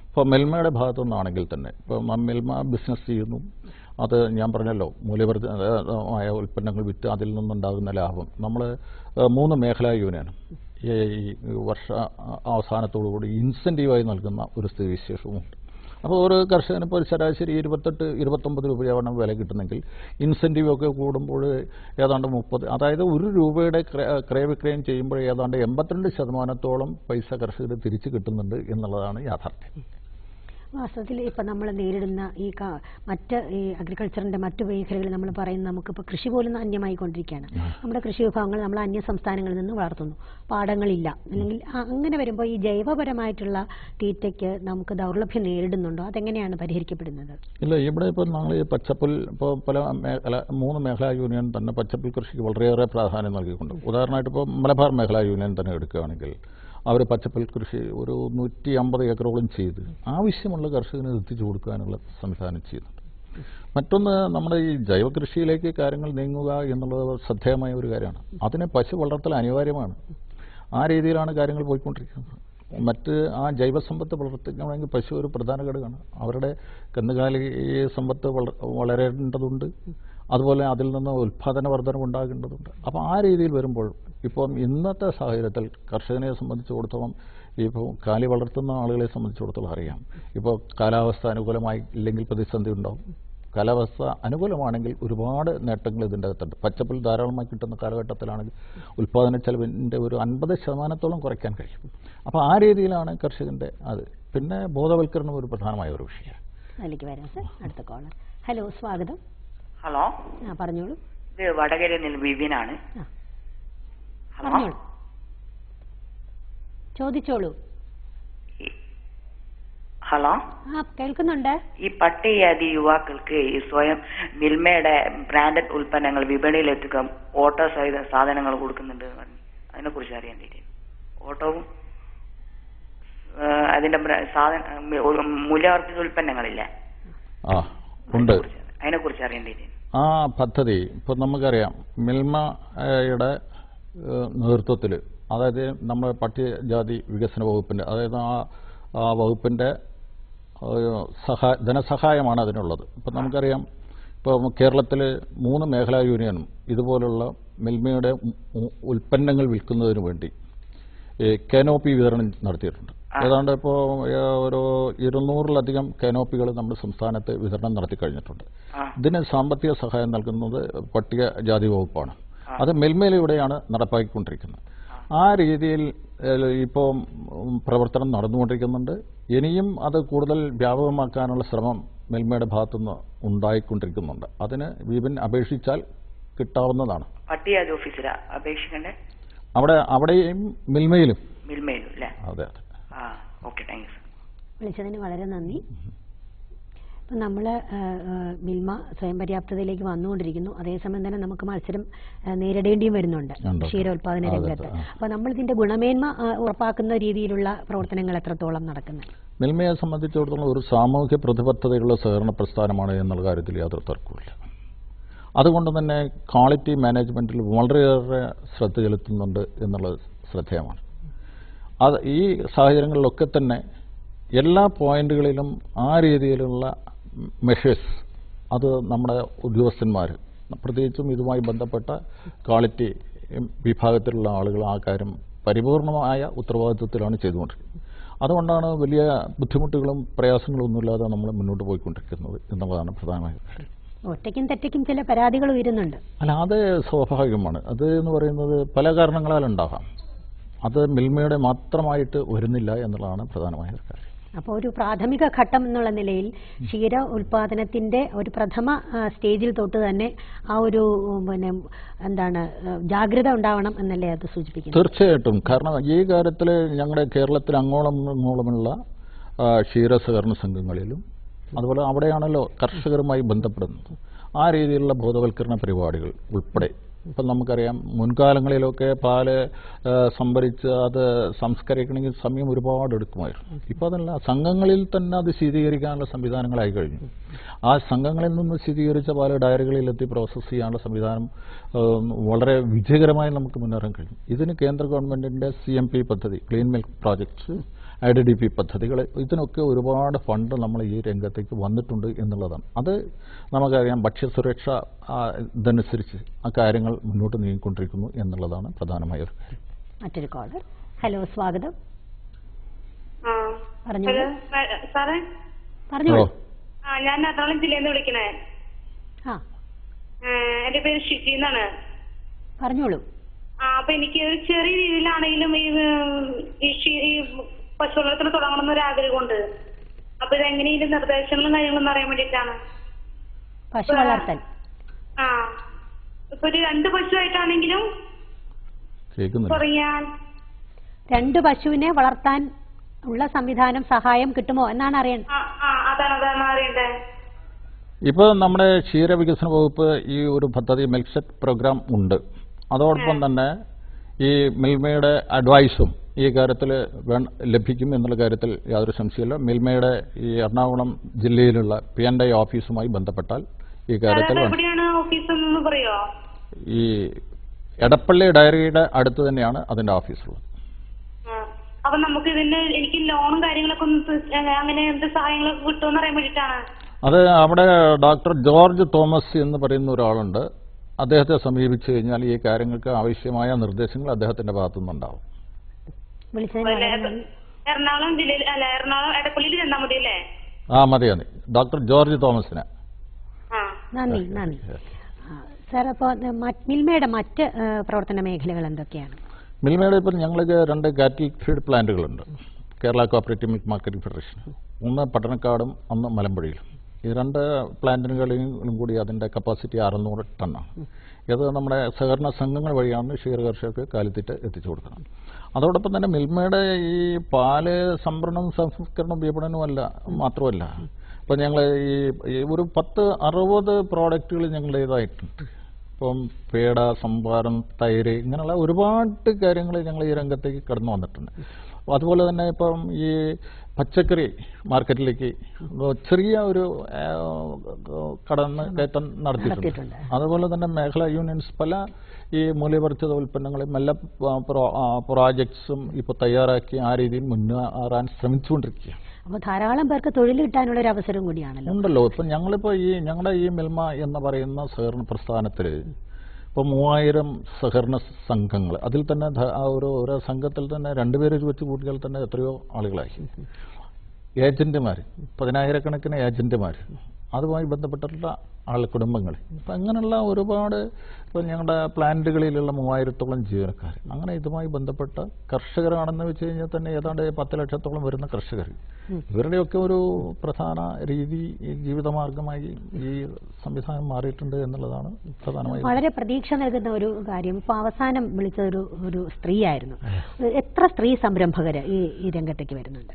ഇപ്പോൾ മിൽമയുടെ ഭാഗത്തു നിന്നാണെങ്കിൽ തന്നെ ഇപ്പോൾ മിൽമ ബിസിനസ് ചെയ്യുന്നു. അത് ഞാൻ പറഞ്ഞല്ലോ, മൂല്യവർദ്ധിതമായ ഉൽപ്പന്നങ്ങൾ വിറ്റ് അതിൽ നിന്നുണ്ടാകുന്ന ലാഭം നമ്മൾ 3 മേഖലാ യൂണിയനും ഈ വർഷ അവസാനത്തോടുകൂടി ഇൻസെൻറ്റീവായി നൽകുന്ന ഒരു സ്ഥിതിവിശേഷവുമുണ്ട്. അപ്പോൾ ഒരു കർഷകന് ഇപ്പോൾ ശരാശരി 28-29 രൂപയാണ് വില കിട്ടുന്നെങ്കിൽ ഇൻസെൻറ്റീവ് ഒക്കെ കൂടുമ്പോൾ ഏതാണ്ട് 30, അതായത് 1 രൂപയുടെ ക്രയവിക്രയം ചെയ്യുമ്പോൾ ഏതാണ്ട് 82% പൈസ കർഷകർ തിരിച്ചു കിട്ടുന്നുണ്ട് എന്നുള്ളതാണ് യാഥാർത്ഥ്യം. വാസ്തവത്തിൽ ഇപ്പം നമ്മൾ നേരിടുന്ന ഈ മറ്റ് ഈ അഗ്രികൾച്ചറിൻ്റെ മറ്റു മേഖലകളിൽ നമ്മൾ പറയുന്നത് നമുക്കിപ്പോൾ കൃഷി പോലും അന്യമായിക്കൊണ്ടിരിക്കുകയാണ്. നമ്മുടെ കൃഷി വിഭവങ്ങൾ നമ്മൾ അന്യ സംസ്ഥാനങ്ങളിൽ നിന്ന് വളർത്തുന്നു, പാടങ്ങളില്ല, അല്ലെങ്കിൽ അങ്ങനെ വരുമ്പോൾ ഈ ജൈവപരമായിട്ടുള്ള തീറ്റയ്ക്ക് നമുക്ക് ദൗർലഭ്യം നേരിടുന്നുണ്ടോ? അതെങ്ങനെയാണ് പരിഹരിക്കപ്പെടുന്നത്? ഇല്ല, ഇവിടെ ഇപ്പോൾ ഞങ്ങൾ ഈ പച്ചപ്പുൽ ഇപ്പോൾ പല 3 മേഖലാ യൂണിയൻ തന്നെ പച്ചപ്പുൽ കൃഷിക്ക് വളരെയേറെ പ്രാധാന്യം നൽകിയിട്ടുണ്ട്. ഉദാഹരണമായിട്ട് ഇപ്പോൾ മലബാർ മേഖലാ യൂണിയൻ തന്നെ എടുക്കുകയാണെങ്കിൽ അവർ പച്ചപ്പുൽ കൃഷി ഒരു 150 ഏക്കറോളം ചെയ്ത് ആവശ്യമുള്ള കർഷകന് എത്തിച്ചു കൊടുക്കാനുള്ള സംവിധാനം ചെയ്യുന്നുണ്ട്. മറ്റൊന്ന്, നമ്മുടെ ഈ ജൈവ കൃഷിയിലേക്ക് കാര്യങ്ങൾ നീങ്ങുക എന്നുള്ളത് ശ്രദ്ധേയമായ ഒരു കാര്യമാണ്. അതിന് പശു വളർത്തൽ അനിവാര്യമാണ്. ആ രീതിയിലാണ് കാര്യങ്ങൾ പോയിക്കൊണ്ടിരിക്കുന്നത്. മറ്റ് ആ ജൈവസമ്പത്ത് വളർത്തിക്കണമെങ്കിൽ പശു ഒരു പ്രധാന ഘടകമാണ്. അവരുടെ കന്നുകാലി സമ്പത്ത് വളരേണ്ടതുണ്ട്, അതുപോലെ അതിൽ നിന്ന് ഉൽപ്പാദന വർധനം ഉണ്ടാകേണ്ടതുണ്ട്. അപ്പോൾ ആ രീതിയിൽ വരുമ്പോൾ ഇപ്പം ഇന്നത്തെ സാഹചര്യത്തിൽ കർഷകനെ സംബന്ധിച്ചിടത്തോളം ഇപ്പോൾ കാലി വളർത്തുന്ന ആളുകളെ സംബന്ധിച്ചിടത്തോളം അറിയാം, ഇപ്പോൾ കാലാവസ്ഥ അനുകൂലമായി ഇല്ലെങ്കിൽ പ്രതിസന്ധി ഉണ്ടാവും. കാലാവസ്ഥ അനുകൂലമാണെങ്കിൽ ഒരുപാട് നേട്ടങ്ങൾ ഇതിൻ്റെ അകത്തുണ്ട്. പച്ചപ്പുൽ ധാരാളമായി കിട്ടുന്ന കാലഘട്ടത്തിലാണെങ്കിൽ ഉൽപ്പാദന ചെലവിൻ്റെ ഒരു 50% കുറയ്ക്കാൻ കഴിയും. അപ്പോൾ ആ രീതിയിലാണ് കർഷകൻ്റെ അത്. പിന്നെ ബോധവൽക്കരണം ഒരു പ്രധാനമായ ഒരു വിഷയമാണ്. അതിലേക്ക് വരാം സർ. അടുത്ത കോളർ. ഹലോ, സ്വാഗതം. ഹലോ, പറഞ്ഞോളൂ. ഇത് വടകരയിൽ നിന്ന് വിപിനാണ്. പറഞ്ഞോളൂ, ചോദിച്ചോളൂ. ഹലോ, കേൾക്കുന്നുണ്ട്. ഈ പട്ടികജാതി യുവാക്കൾക്ക് ഈ സ്വയം മിൽമയുടെ ബ്രാൻഡഡ് ഉൽപ്പന്നങ്ങൾ വിപണിയിൽ എത്തിക്കാൻ ഓട്ടോ സഹിത സാധനങ്ങൾ കൊടുക്കുന്നുണ്ട് എന്ന് പറഞ്ഞു. അതിനെ കുറിച്ച് അറിയാൻ വേണ്ടി ഓട്ടോവും അതിന്റെ മൂല്യവർദ്ധിത ഉൽപ്പന്നങ്ങളില്ലേ, ഉണ്ട്, അതിനെ കുറിച്ച് അറിയാൻ വേണ്ടി. ആ പദ്ധതി ഇപ്പോൾ നമുക്കറിയാം, മിൽമയുടെ നേതൃത്വത്തിൽ, അതായത് നമ്മുടെ പട്ടികജാതി വികസന വകുപ്പിൻ്റെ, അതായത് ആ വകുപ്പിൻ്റെ ധനസഹായമാണ് അതിനുള്ളത്. ഇപ്പം നമുക്കറിയാം, ഇപ്പോൾ കേരളത്തിൽ 3 മേഖലാ യൂണിയനും ഇതുപോലുള്ള മിൽമയുടെ ഉൽപ്പന്നങ്ങൾ വിൽക്കുന്നതിന് വേണ്ടി കാനോപ്പി വിതരണം നടത്തിയിട്ടുണ്ട്. ഏതാണ്ട് ഇപ്പോൾ ഒരു 200-ലധികം കാനോപ്പികൾ നമ്മുടെ സംസ്ഥാനത്ത് വിതരണം നടത്തി കഴിഞ്ഞിട്ടുണ്ട്. ഇതിന് സാമ്പത്തിക സഹായം നൽകുന്നത് പട്ടികജാതി വകുപ്പാണ്. അത് മിൽമയിലൂടെയാണ് നടപ്പാക്കിക്കൊണ്ടിരിക്കുന്നത്. ആ രീതിയിൽ ഇപ്പോൾ പ്രവർത്തനം നടന്നുകൊണ്ടിരിക്കുന്നുണ്ട്. ഇനിയും അത് കൂടുതൽ വ്യാപകമാക്കാനുള്ള ശ്രമം മിൽമയുടെ ഭാഗത്തുനിന്ന് ഉണ്ടായിക്കൊണ്ടിരിക്കുന്നുണ്ട്. അതിന് വിപിൻ അപേക്ഷിച്ചാൽ കിട്ടാവുന്നതാണ്. പട്ടികജാതി ഓഫീസിലാ അപേക്ഷിക്കണ്ടേ? അവിടെയും മിൽമയിലും. അല്ലേ? അതെ അതെ. Okay, thank you sir. വിളിച്ചതിന് വളരെ നന്ദി. ഇപ്പം നമ്മൾ മിൽമ സ്വയം പര്യാപ്തതയിലേക്ക് വന്നുകൊണ്ടിരിക്കുന്നു. അതേസമയം തന്നെ നമുക്ക് മത്സരം നേരിടേണ്ടിയും വരുന്നുണ്ട് ക്ഷീരോത്പാദന രംഗത്ത്. അപ്പോൾ നമ്മൾ ഇതിൻ്റെ ഗുണമേന്മ ഉറപ്പാക്കുന്ന രീതിയിലുള്ള പ്രവർത്തനങ്ങൾ എത്രത്തോളം നടക്കുന്നത്? മിൽമയെ സംബന്ധിച്ചിടത്തോളം ഒരു സാമൂഹ്യ പ്രതിബദ്ധതയുള്ള സഹകരണ പ്രസ്ഥാനമാണ് എന്നുള്ള കാര്യത്തിൽ യാതൊരു തർക്കവുമില്ല. അതുകൊണ്ട് തന്നെ ക്വാളിറ്റി മാനേജ്മെൻറ്റിൽ വളരെയേറെ ശ്രദ്ധ ചെലുത്തുന്നുണ്ട് എന്നുള്ളത് ശ്രദ്ധേയമാണ്. അത് ഈ സാഹചര്യങ്ങളിലൊക്കെ തന്നെ എല്ലാ പോയിന്റുകളിലും ആ രീതിയിലുള്ള മെഷേഴ്സ് അത് നമ്മുടെ ഉദ്യോഗസ്ഥന്മാർ, പ്രത്യേകിച്ചും ഇതുമായി ബന്ധപ്പെട്ട ക്വാളിറ്റി വിഭാഗത്തിലുള്ള ആളുകൾ ആ കാര്യം പരിപൂർണമായ ഉത്തരവാദിത്വത്തിലാണ് ചെയ്തുകൊണ്ടിരിക്കുന്നത്. അതുകൊണ്ടാണ് വലിയ ബുദ്ധിമുട്ടുകളും പ്രയാസങ്ങളും ഒന്നുമില്ലാതെ നമ്മൾ മുന്നോട്ട് പോയിക്കൊണ്ടിരിക്കുന്നത് എന്നുള്ളതാണ് പ്രധാനമായ കാര്യം. ഒറ്റയ്ക്കും തെറ്റയ്ക്കും ചില പരാതികൾ ഉയരുന്നുണ്ട്. അല്ല, അത് സ്വാഭാവികമാണ്. അത് എന്ന് പറയുന്നത് പല കാരണങ്ങളാൽ ഉണ്ടാകാം. അത് മിൽമയുടെ മാത്രമായിട്ട് വരുന്നില്ല എന്നുള്ളതാണ് പ്രധാനമായ കാര്യം. അപ്പോൾ ഒരു പ്രാഥമിക ഘട്ടം എന്നുള്ള നിലയിൽ ക്ഷീര ഉൽപാദനത്തിൻ്റെ ഒരു പ്രഥമ സ്റ്റേജിൽ തൊട്ട് തന്നെ ആ ഒരു ജാഗ്രത ഉണ്ടാവണം എന്നല്ലേ അത് സൂചിപ്പിക്കുന്നത്? തീർച്ചയായിട്ടും. കാരണം ഈ കാര്യത്തിൽ ഞങ്ങളുടെ കേരളത്തിൽ അങ്ങോളമുള്ള ക്ഷീര സഹകരണ സംഘങ്ങളിലും അതുപോലെ അവിടെയാണല്ലോ കർഷകരുമായി ബന്ധപ്പെടുന്നത്. ആ രീതിയിലുള്ള ബോധവൽക്കരണ പരിപാടികൾ ഉൾപ്പെടെ ഇപ്പം നമുക്കറിയാം, മുൻകാലങ്ങളിലൊക്കെ പാല് സംഭരിച്ച് അത് സംസ്കരിക്കണമെങ്കിൽ സമയം ഒരുപാട് എടുക്കുമായിരുന്നു. ഇപ്പോൾ അതല്ല, സംഘങ്ങളിൽ തന്നെ അത് ശീതീകരിക്കാനുള്ള സംവിധാനങ്ങളായി കഴിഞ്ഞു. ആ സംഘങ്ങളിൽ നിന്ന് ശീതീകരിച്ച പാല് ഡയറികളിലെത്തി പ്രോസസ്സ് ചെയ്യാനുള്ള സംവിധാനം വളരെ വിജയകരമായി നമുക്ക് മുന്നേറാൻ കഴിഞ്ഞു. ഇതിന് കേന്ദ്ര ഗവൺമെൻറ്റിൻ്റെ CMP പദ്ധതി, ക്ലീൻ മിൽക്ക് പ്രോജക്ട്സ്, IDDP പദ്ധതികൾ, ഇതിനൊക്കെ ഒരുപാട് ഫണ്ട് നമ്മൾ ഈ രംഗത്തേക്ക് വന്നിട്ടുണ്ട് എന്നുള്ളതാണ്. അത് നമുക്കറിയാം, ഭക്ഷ്യസുരക്ഷ ഇതനുസരിച്ച് ആ കാര്യങ്ങൾ മുന്നോട്ട് നീങ്ങിക്കൊണ്ടിരിക്കുന്നു എന്നുള്ളതാണ് പ്രധാനമായ ഒരു കാര്യം. മറ്റൊരു കോളർ. ഹലോ, സ്വാഗതം. ഹലോ സാറേ, പറഞ്ഞോളൂ. ഞാൻ എറണാകുളം ജില്ലയിൽ നിന്ന് വിളിക്കണേ. ആ എന്റെ പേര് ഷിജി എന്നാണ്. പറഞ്ഞോളൂ. അപ്പൊ എനിക്ക് ഒരു ചെറിയ രീതിയിലാണെങ്കിലും ഈ പശു വളർത്തൽ തുടങ്ങണം എന്നൊരു ആഗ്രഹമുണ്ട്. അപ്പൊ ഇതെങ്ങനെ ഇതിന്റെ നിർദ്ദേശങ്ങളും കാര്യങ്ങളും അറിയാൻ വേണ്ടിട്ടാണ്. പശു വളർത്തൽ ഇപ്പൊ ഒരു 2 പശുവായിട്ടാണെങ്കിലും പറയാൻ 2 പശുവിനെ വളർത്താൻ ഉള്ള സംവിധാനം സഹായം കിട്ടുമോ എന്നാണ് അറിയേണ്ടത്. അതാണ് അറിയണ്ടേ. ഇപ്പൊ നമ്മുടെ ക്ഷീരവികസന വകുപ്പ് ഈ ഒരു പദ്ധതി മിൽക്ക് സെറ്റ് പ്രോഗ്രാം ഉണ്ട്. അതോടൊപ്പം തന്നെ ഈ മിൽമയുടെ അഡ്വൈസും ഈ കാര്യത്തിൽ ലഭിക്കും എന്നുള്ള കാര്യത്തിൽ യാതൊരു സംശയമില്ല. മിൽമയുടെ ഈ എറണാകുളം ജില്ലയിലുള്ള PNI ഓഫീസുമായി ബന്ധപ്പെട്ടാൽ ഈ കാര്യത്തിൽ ഈ എടപ്പള്ളി ഡയറിയുടെ അടുത്ത് തന്നെയാണ് അതിന്റെ ഓഫീസുള്ളത്. അപ്പൊ നമുക്ക് ഇതിന് എനിക്ക് ലോണും കാര്യങ്ങളൊക്കെ അങ്ങനെ എന്ത് സഹായങ്ങളൊക്കെ കിട്ടുമെന്ന് അറിയാൻ വേണ്ടിയിട്ടാണ്. അത് അവിടെ ഡോക്ടർ ജോർജ് തോമസ് എന്ന് പറയുന്ന ഒരാളുണ്ട്. അദ്ദേഹത്തെ സമീപിച്ചു കഴിഞ്ഞാൽ ഈ കാര്യങ്ങൾക്ക് ആവശ്യമായ നിർദ്ദേശങ്ങൾ അദ്ദേഹത്തിന്റെ ഭാഗത്തു നിന്നുണ്ടാവും. എറണാകുളം ജില്ലയിൽ എറണാകുളം എടപ്പള്ളിയിൽ ചെന്നാൽ മതിയല്ലേ? മതി ഡോക്ടർ ജോർജ് തോമസിന്. നന്ദി. സാർ, അപ്പോൾ മിൽമയുടെ മറ്റ് പ്രവർത്തന മേഖലകൾ എന്തൊക്കെയാണ്? മിൽമയുടെ ഇപ്പോൾ ഞങ്ങൾക്ക് 2 കാറ്റിൽ ഫീഡ് പ്ലാന്റുകളുണ്ട്. Kerala cooperative milk marketing federation, ഒന്ന് പട്ടണക്കാടും ഒന്ന് മലമ്പുഴയിലും. ഈ 2 പ്ലാന്റുകളിലും കൂടി അതിൻ്റെ കപ്പാസിറ്റി 600 ടണ്ണാണ്. ഇത് നമ്മുടെ സഹകരണ സംഘങ്ങൾ വഴിയാണ് ക്ഷീരകർഷകർക്ക് കാലിത്തീറ്റ എത്തിച്ചു കൊടുക്കണം. അതോടൊപ്പം തന്നെ മിൽമയുടെ ഈ പാല് സംഭരണം, സംസ്കരണം, വിപണനമല്ല മാത്രമല്ല, ഇപ്പം ഞങ്ങൾ ഈ ഒരു 10-60 പ്രോഡക്റ്റുകൾ ഞങ്ങളുടേതായിട്ടുണ്ട്. ഇപ്പം പേട, സംഭാരം, തൈര്, ഇങ്ങനെയുള്ള ഒരുപാട് കാര്യങ്ങൾ ഞങ്ങൾ ഈ രംഗത്തേക്ക് കടന്നു വന്നിട്ടുണ്ട്. അതുപോലെ തന്നെ ഇപ്പം ഈ പച്ചക്കറി മാർക്കറ്റിലേക്ക് ചെറിയ ഒരു കടന്ന് കയറ്റം നടത്തിയിട്ടുണ്ട്. അതുപോലെ തന്നെ മേഖലാ യൂണിയൻസ് പല ഈ മൂല്യവർദ്ധിത ഉൽപ്പന്നങ്ങളും എല്ലാ പ്രോജക്ട്സും ഇപ്പോൾ തയ്യാറാക്കി ആ രീതിയിൽ മുന്നേറാൻ ശ്രമിച്ചുകൊണ്ടിരിക്കുകയാണ്. അപ്പോൾ ധാരാളം പേർക്ക് തൊഴിൽ കിട്ടാനുള്ള ഒരു അവസരം കൂടിയാണല്ലോ. ഉണ്ടല്ലോ. ഇപ്പം ഞങ്ങളിപ്പോൾ ഞങ്ങളുടെ ഈ മിൽമ എന്ന് പറയുന്ന സഹകരണ പ്രസ്ഥാനത്തിൽ ഇപ്പോൾ 3000 സഹകരണ സംഘങ്ങൾ, അതിൽ തന്നെ ഓരോ സംഘത്തിൽ തന്നെ 2 പേര് വെച്ച് കൂട്ടിയാൽ തന്നെ എത്രയോ ആളുകളായി. ഏജന്റുമാർ, 10,000-കണക്കിന് ഏജന്റുമാർ, അതുമായി ബന്ധപ്പെട്ടിട്ടുള്ള കുടുംബങ്ങൾ, ഇപ്പം അങ്ങനെയുള്ള ഒരുപാട്, ഇപ്പം ഞങ്ങളുടെ പ്ലാന്റുകളിലുള്ള 3000-ഓളം ജീവനക്കാർ, അങ്ങനെ ഇതുമായി ബന്ധപ്പെട്ട കർഷകരാണെന്ന് വെച്ച് കഴിഞ്ഞാൽ തന്നെ ഏതാണ്ട് 10 ലക്ഷത്തോളം വരുന്ന കർഷകർ. ഇവരുടെയൊക്കെ ഒരു പ്രധാന രീതി ജീവിതമാർഗമായി ഈ സംവിധാനം മാറിയിട്ടുണ്ട് എന്നുള്ളതാണ് പ്രധാനമായി. വളരെ പ്രതീക്ഷ നൽകുന്ന ഒരു കാര്യം. ഇപ്പോൾ അവസാനം വിളിച്ച ഒരു സ്ത്രീയായിരുന്നു. എത്ര സ്ത്രീ സംരംഭകർ ഈ രംഗത്തേക്ക് വരുന്നുണ്ട്?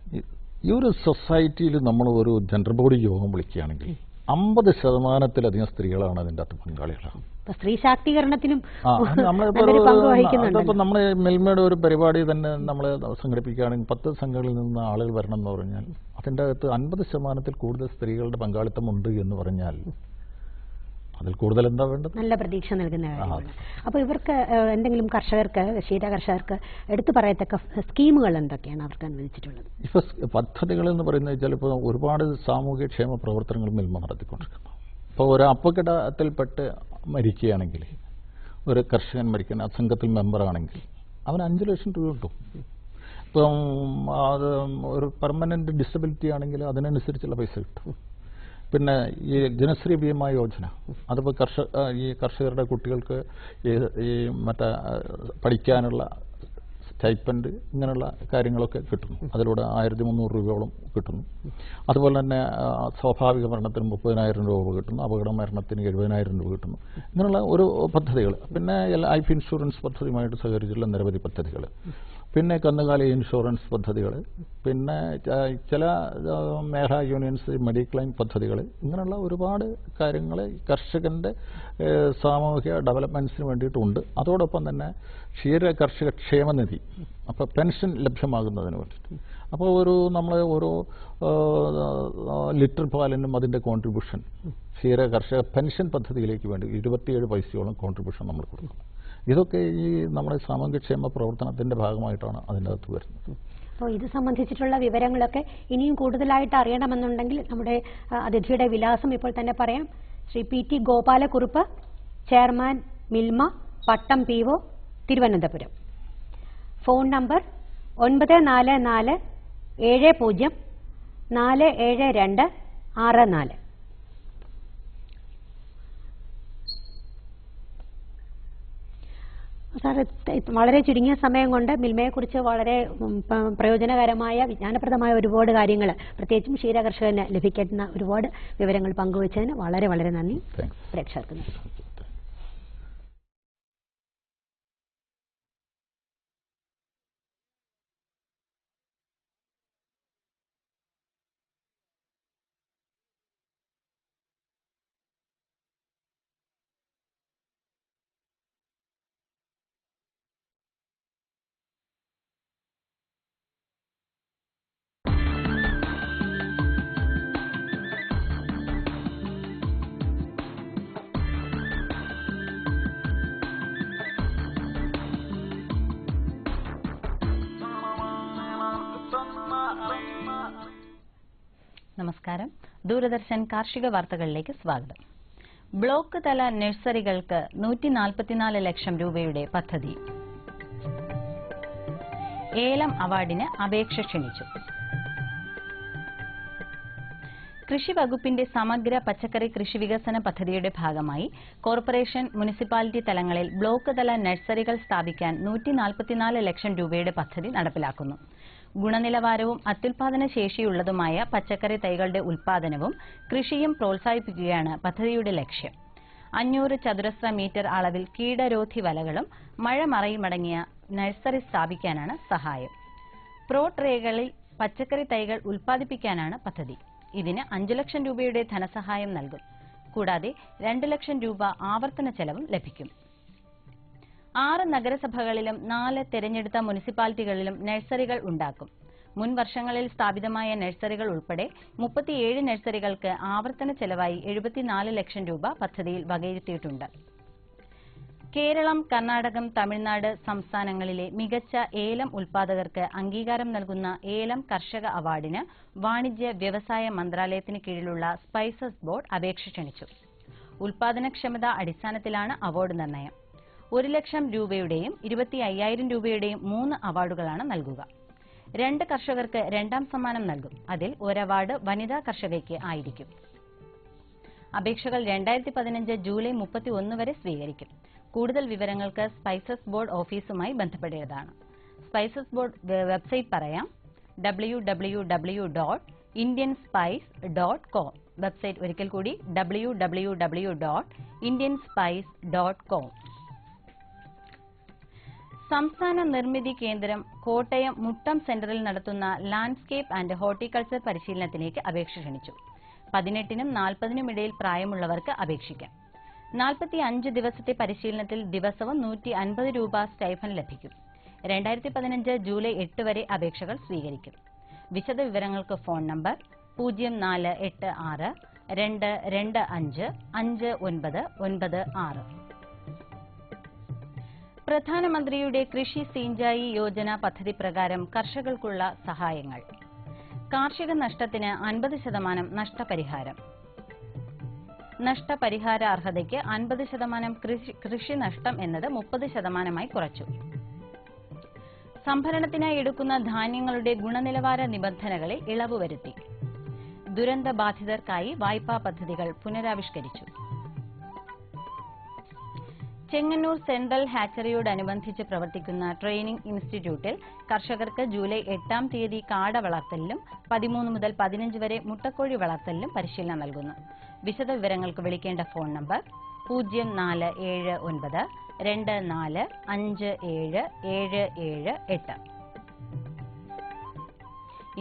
ഈ ഒരു സൊസൈറ്റിയിൽ നമ്മൾ ഒരു ജെൻഡർ ബോഡി യോഗം വിളിക്കുകയാണെങ്കിൽ 50% സ്ത്രീകളാണ് അതിൻ്റെ അകത്ത് പങ്കാളികളാണ്. സ്ത്രീ ശാക്തീകരണത്തിനും നമ്മളിപ്പോൾ നമ്മൾ മിൽമയുടെ ഒരു പരിപാടി തന്നെ നമ്മൾ സംഘടിപ്പിക്കുകയാണെങ്കിൽ 10 സംഘങ്ങളിൽ നിന്ന് ആളുകൾ വരണം എന്ന് പറഞ്ഞാൽ അതിൻ്റെ അകത്ത് 50% കൂടുതൽ സ്ത്രീകളുടെ പങ്കാളിത്തം ഉണ്ട് എന്ന് പറഞ്ഞാൽ അതിൽ കൂടുതൽ എന്താ വേണ്ടത്? നല്ല പ്രതീക്ഷ നൽകുന്ന കാര്യമാണ്. അപ്പോൾ ഇവർക്ക് എന്തെങ്കിലും കർഷകർക്ക്, ക്ഷീര കർഷകർക്ക് എടുത്തു പറയത്തക്ക സ്കീമുകൾ എന്തൊക്കെയാണ് അവർക്ക് അനുവദിച്ചിട്ടുള്ളത്? ഇപ്പോൾ പദ്ധതികൾ എന്ന് പറയുന്നത് വെച്ചാൽ ഇപ്പോൾ ഒരുപാട് സാമൂഹ്യക്ഷേമ പ്രവർത്തനങ്ങൾ മിൽമ നടത്തിക്കൊണ്ടിരിക്കുന്നു. ഇപ്പോൾ ഒരു അപകടത്തിൽപ്പെട്ട് മരിക്കുകയാണെങ്കിൽ, ഒരു കർഷകൻ മരിക്കുന്ന സംഘത്തിൽ മെമ്പറാണെങ്കിൽ അവന് 5 ലക്ഷം രൂപ കിട്ടും. ഇപ്പം അത് ഒരു പെർമനൻറ്റ് ഡിസബിലിറ്റി ആണെങ്കിൽ അതിനനുസരിച്ചുള്ള പൈസ കിട്ടും. പിന്നെ ഈ ജനശ്രീ ബീമ യോജന, അതിപ്പോൾ ഈ കർഷകരുടെ കുട്ടികൾക്ക് ഈ മറ്റേ പഠിക്കാനുള്ള സ്റ്റൈപ്പൻഡ്, ഇങ്ങനെയുള്ള കാര്യങ്ങളൊക്കെ കിട്ടുന്നു. അതിലൂടെ 1300 രൂപയോളം കിട്ടുന്നു. അതുപോലെ തന്നെ സ്വാഭാവിക മരണത്തിന് 30,000 രൂപ കിട്ടുന്നു, അപകട മരണത്തിന് 70,000 രൂപ കിട്ടുന്നു. ഇങ്ങനെയുള്ള ഒരു പദ്ധതികൾ. പിന്നെ ലൈഫ് ഇൻഷുറൻസ് പദ്ധതിയുമായിട്ട് സഹകരിച്ചുള്ള നിരവധി പദ്ധതികൾ, പിന്നെ കന്നുകാലി ഇൻഷുറൻസ് പദ്ധതികൾ, പിന്നെ ചില മേഖലാ യൂണിയൻസ് മെഡിക്ലെയിം പദ്ധതികൾ, ഇങ്ങനെയുള്ള ഒരുപാട് കാര്യങ്ങൾ കർഷകൻ്റെ സാമൂഹിക ഡെവലപ്മെൻറ്റ്സിന് വേണ്ടിയിട്ടുണ്ട്. അതോടൊപ്പം തന്നെ ക്ഷീര കർഷക ക്ഷേമനിധി, അപ്പോൾ പെൻഷൻ ലഭ്യമാകുന്നതിന് വേണ്ടിയിട്ട്. അപ്പോൾ നമ്മൾ ഓരോ ലിറ്റർ പാലിനും അതിൻ്റെ കോൺട്രിബ്യൂഷൻ ക്ഷീര കർഷക പെൻഷൻ പദ്ധതിയിലേക്ക് വേണ്ടി 27 പൈസയോളം കോൺട്രിബ്യൂഷൻ നമ്മൾ കൊടുക്കണം. ഇതൊക്കെ ഈ നമ്മുടെ സാമൂഹ്യക്ഷേമ പ്രവർത്തനത്തിൻ്റെ ഭാഗമായിട്ടാണ് അതിൻ്റെ അകത്ത് വരുന്നത്. അപ്പോൾ ഇത് സംബന്ധിച്ചിട്ടുള്ള വിവരങ്ങളൊക്കെ ഇനിയും കൂടുതലായിട്ട് അറിയണമെന്നുണ്ടെങ്കിൽ നമ്മുടെ അതിഥിയുടെ വിലാസം ഇപ്പോൾ തന്നെ പറയാം. ശ്രീ PT ഗോപാലക്കുറുപ്പ്, ചെയർമാൻ, മിൽമ, പട്ടം PO, Thiruvananthapuram. Phone number 94470472 64. Sir, വളരെ ചുരുങ്ങിയ സമയം കൊണ്ട് മിൽമയെക്കുറിച്ച് വളരെ പ്രയോജനകരമായ വിജ്ഞാനപ്രദമായ ഒരുപാട് കാര്യങ്ങൾ, പ്രത്യേകിച്ചും ക്ഷീരകർഷകന് ലഭിക്കുന്ന ഒരുപാട് വിവരങ്ങൾ പങ്കുവച്ചതിന് വളരെ വളരെ നന്ദി. പ്രേക്ഷകർക്ക് നന്ദി. നമസ്കാരം. ദൂരദർശൻ കാർഷിക വാർത്തകളിലേക്ക് സ്വാഗതം. ബ്ലോക്ക് തല നഴ്സറികൾക്ക് 144 ലക്ഷം രൂപയുടെ പദ്ധതി. ഏലം അവാർഡിന് അപേക്ഷ ക്ഷണിച്ചു. കൃഷി വകുപ്പിന്റെ സമഗ്ര പച്ചക്കറി കൃഷി വികസന പദ്ധതിയുടെ ഭാഗമായി കോർപ്പറേഷൻ, മുനിസിപ്പാലിറ്റി തലങ്ങളിൽ ബ്ലോക്ക് തല നഴ്സറികൾ സ്ഥാപിക്കാൻ 144 ലക്ഷം രൂപയുടെ പദ്ധതി നടപ്പിലാക്കുന്നു. ഗുണനിലവാരവും അത്യുൽപാദന ശേഷിയുള്ളതുമായ പച്ചക്കറി തൈകളുടെ ഉൽപാദനവും കൃഷിയും പ്രോത്സാഹിപ്പിക്കുകയാണ് പദ്ധതിയുടെ ലക്ഷ്യം. 500 ചതുരശ്ര മീറ്റർ അളവിൽ കീടരോധി വലകളും മഴമറയുമടങ്ങിയ നഴ്സറി സ്ഥാപിക്കാനാണ് സഹായം. പ്രോട്രേകളിൽ പച്ചക്കറി തൈകൾ ഉൽപ്പാദിപ്പിക്കാനാണ് പദ്ധതി. ഇതിന് 5 ലക്ഷം രൂപയുടെ ധനസഹായം നൽകും. കൂടാതെ 2 ലക്ഷം രൂപ ആവർത്തന ചെലവും ലഭിക്കും. 6 നഗരസഭകളിലും 4 തെരഞ്ഞെടുത്ത മുനിസിപ്പാലിറ്റികളിലും നഴ്സറികൾ ഉണ്ടാക്കും. മുൻ വർഷങ്ങളിൽ സ്ഥാപിതമായ നഴ്സറികൾ ഉൾപ്പെടെ 37 നഴ്സറികൾക്ക് ആവർത്തന ചെലവായി 74 ലക്ഷം രൂപ പദ്ധതിയിൽ വകയിരുത്തിയിട്ടുണ്ട്. കേരളം, കർണാടകം, തമിഴ്നാട് സംസ്ഥാനങ്ങളിലെ മികച്ച ഏലം ഉൽപാദകർക്ക് അംഗീകാരം നൽകുന്ന ഏലം കർഷക അവാർഡിന് വാണിജ്യ വ്യവസായ മന്ത്രാലയത്തിന് കീഴിലുള്ള സ്പൈസസ് ബോർഡ് അപേക്ഷ ക്ഷണിച്ചു. ഉൽപാദനക്ഷമത അടിസ്ഥാനത്തിലാണ് അവാർഡ് നിർണയം. 1 ലക്ഷം രൂപയുടെയും 25,000 രൂപയുടെയും 3 അവാർഡുകളാണ് നൽകുക. 2 കർഷകർക്ക് 2ാം സമ്മാനം നൽകും. അതിൽ 1 അവാർഡ് വനിതാ കർഷകയ്ക്ക് ആയിരിക്കും. അപേക്ഷകൾ 2015 ജൂലൈ 31 വരെ സ്വീകരിക്കും. കൂടുതൽ വിവരങ്ങൾക്ക് സ്പൈസസ് ബോർഡ് ഓഫീസുമായി ബന്ധപ്പെടേണ്ടതാണ്. സ്പൈസസ് ബോർഡ് വെബ്സൈറ്റ് പറയാം: www.indianspice.com. വെബ്സൈറ്റ് ഒരിക്കൽ കൂടി: www.indianspice.com. സംസ്ഥാന നിർമ്മിതി കേന്ദ്രം കോട്ടയം മുട്ടം സെന്ററിൽ നടത്തുന്ന ലാൻഡ്സ്കേപ്പ് ആൻഡ് ഹോർട്ടിക്കൾച്ചർ പരിശീലനത്തിലേക്ക് അപേക്ഷ ക്ഷണിച്ചു. 18നും 40നും ഇടയിൽ പ്രായമുള്ളവർക്ക് അപേക്ഷിക്കാം. 45 ദിവസത്തെ പരിശീലനത്തിൽ ദിവസവും 150 രൂപ സ്റ്റൈഫൻ ലഭിക്കും. 2015 ജൂലൈ 8 വരെ അപേക്ഷകൾ സ്വീകരിക്കും. വിശദ വിവരങ്ങൾക്ക് ഫോൺ നമ്പർ 0486 225 5996. പ്രധാനമന്ത്രിയുടെ കൃഷി സിഞ്ചായി യോജന പദ്ധതി പ്രകാരം കർഷകർക്കുള്ള സഹായങ്ങൾ. കാർഷിക നഷ്ടത്തിന് 50% നഷ്ടപരിഹാരം. നഷ്ടപരിഹാര അർഹതയ്ക്ക് 50% കൃഷി നഷ്ടം എന്നത് 30%ആയി കുറച്ചു. സംഭരണത്തിനായി എടുക്കുന്ന ധാന്യങ്ങളുടെ ഗുണനിലവാര നിബന്ധനകളിൽ ഇളവ് വരുത്തി. ദുരന്ത ബാധിതർക്കായി വായ്പാ പദ്ധതികൾ പുനരാവിഷ്കരിച്ചു. ചെങ്ങന്നൂർ സെൻട്രൽ ഹാച്ചറിയോടനുബന്ധിച്ച് പ്രവർത്തിക്കുന്ന ട്രെയിനിംഗ് ഇൻസ്റ്റിറ്റ്യൂട്ടിൽ കർഷകർക്ക് ജൂലൈ 8-ാം തീയതി കാട വളർത്തലിലും 13 മുതൽ 15 വരെ മുട്ടക്കോഴി വളർത്തലിലും പരിശീലനം നൽകുന്നു. വിശദ വിവരങ്ങൾക്ക് വിളിക്കേണ്ട ഫോൺ നമ്പർ 0479 24577778.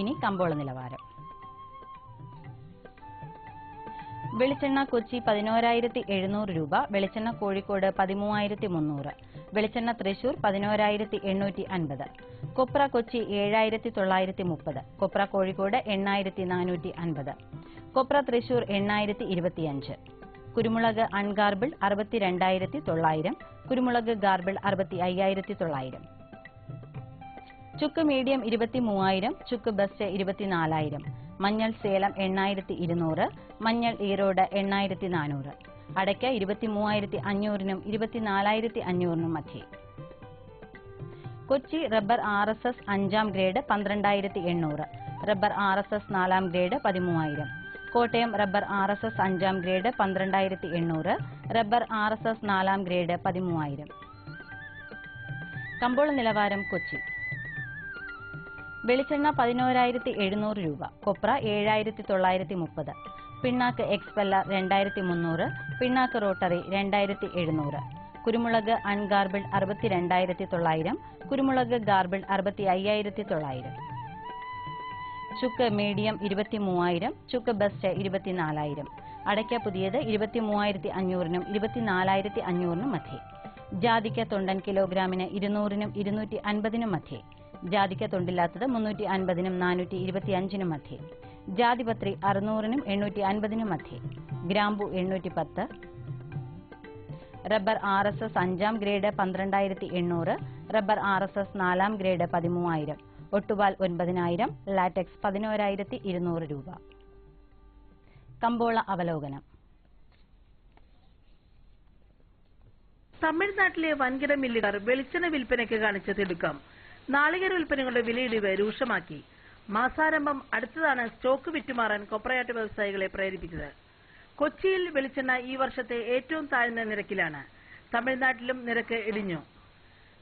ഇനി കമ്പോള നിലവാരം. വെളിച്ചെണ്ണ കൊച്ചി 11,700 രൂപ, വെളിച്ചെണ്ണ കോഴിക്കോട് 13,300, വെളിച്ചെണ്ണ തൃശൂർ 11,850, കൊപ്ര കൊച്ചി 7,930, കൊപ്ര കോഴിക്കോട് 8,450, കൊപ്ര തൃശൂർ 8,025, കുരുമുളക് അൺഗാർബിൾ 62,900, കുരുമുളക് ഗാർബിൾ 65,900, ചുക്ക് മീഡിയം 23,000, ചുക്ക് ബെസ്റ്റ് 24,000, മഞ്ഞൾ സേലം 8,200, മഞ്ഞൾ ഈറോഡ് 8,400, അടയ്ക്ക 23,500നും 24,500നും മധ്യേ. Kochi rubber RSS 5ാം grade 12,800, rubber RSS 4ാം grade 13,000, Kottayam rubber RSS 5-ാം grade 12,800, rubber RSS 4-ാം grade 13,000. കമ്പോള നിലവാരം കൊച്ചി. വെളിച്ചെണ്ണ 11,700 രൂപ, കൊപ്ര 7,930, പിണ്ണാക്ക് എക്സ്പെല്ല 2,300, പിണ്ണാക്ക് റോട്ടറി 2,700, കുരുമുളക് അൺഗാർബിൾഡ് 62,900, കുരുമുളക് ഗാർബിൾഡ് 65,900, ചുക്ക് മീഡിയം 23,000, ചുക്ക് ബെസ്റ്റ് 24,000, അടയ്ക്ക പുതിയത് 23,500-നും 24,500-നും മധ്യേ. ജാതിക്ക തൊണ്ടൻ കിലോഗ്രാമിന് 200-നും 250-നും മധ്യേ. ജാതിക്ക തൊണ്ടില്ലാത്തത് 350-നും 425-നും മധ്യേ. ജാതിപത്രി 600-നും 850-നും മധ്യേ. ഗ്രാമ്പു 810. Rubber RSS 5-ാം grade 12,800, rubber RSS 4-ാം grade 13,000, ഒട്ടുപാൽ 9,000, latex 11,200 രൂപ. കമ്പോള അവലോകനം. തമിഴ്നാട്ടിലെ വൻകിട മില്ലുകാർ വെളിച്ചെണ്ണ വിൽപ്പനയ്ക്ക് കാണിച്ച തിടുക്കം നാളികേര ഉൽപ്പന്നങ്ങളുടെ വിലയിടിവ് രൂക്ഷമാക്കി. മാസാരംഭം അടുത്തതാണ് സ്റ്റോക്ക് വിറ്റുമാറാൻ കൊപ്രയാട്ട് വ്യവസായികളെ പ്രേരിപ്പിച്ചത്. കൊച്ചിയിൽ വെളിച്ചെണ്ണ ഈ വർഷത്തെ ഏറ്റവും താഴ്ന്ന നിരക്കിലാണ്. തമിഴ്നാട്ടിലും നിരക്ക് ഇടിഞ്ഞു.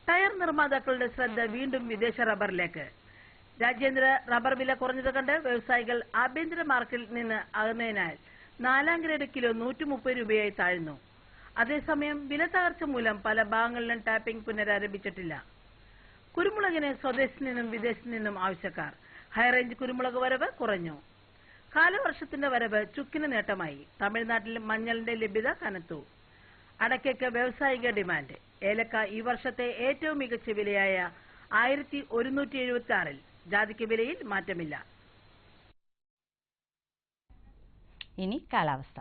ടയർ നിർമ്മാതാക്കളുടെ ശ്രദ്ധ വീണ്ടും വിദേശ റബ്ബറിലേക്ക്. രാജ്യാന്തര റബ്ബർ വില കുറഞ്ഞത് കണ്ട് വ്യവസായികൾ ആഭ്യന്തര മാർക്കറ്റിൽ നിന്ന് അകന്നതിനാൽ 4-ാം ഗ്രേഡ് കിലോ 130 രൂപയായി താഴ്ന്നു. അതേസമയം വില തകർച്ച മൂലം പല ഭാഗങ്ങളിലും ടാപ്പിംഗ് പുനരാരംഭിച്ചിട്ടില്ല. കുരുമുളകിന് സ്വദേശത്ത് നിന്നും വിദേശത്ത് നിന്നും ആവശ്യക്കാർ. ഹൈറേഞ്ച് കുരുമുളക് വരവ് കുറഞ്ഞു. കാലവർഷത്തിന്റെ വരവ് ചുക്കിന് നേട്ടമായി. തമിഴ്നാട്ടിൽ മഞ്ഞളിന്റെ ലഭ്യത കനത്തു. അടയ്ക്കയ്ക്ക് വ്യാവസായിക ഡിമാൻഡ്. ഏലക്ക ഈ വർഷത്തെ ഏറ്റവും മികച്ച വിലയായ 1,176-ൽ. ജാതിക്ക വിലയിൽ മാറ്റമില്ല. ഇനി കാലാവസ്ഥ.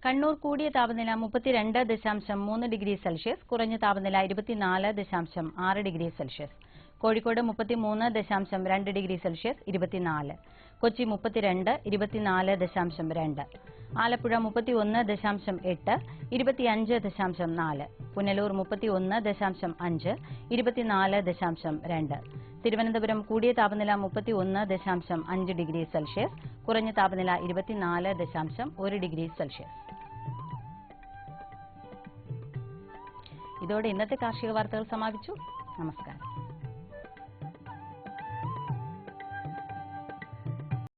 കണ്ണൂർ കൂടിയ താപനില 32.3 ഡിഗ്രി സെൽഷ്യസ്, കുറഞ്ഞ താപനില 24.6 degree Celsius. Kozhikode 33.2 degree Celsius 24, Kochi 32, 24.2, Alappuzha 31.8, 25.4, Punalur 31.5, 24.2, Thiruvananthapuram കൂടിയ താപനില 31.5 ഡിഗ്രി സെൽഷ്യസ്, കുറഞ്ഞ താപനില 24.1 ഡിഗ്രി സെൽഷ്യസ്. ഇതോടെ ഇന്നത്തെ കാർഷിക വാർത്തകൾ സമാപിച്ചു. നമസ്കാരം.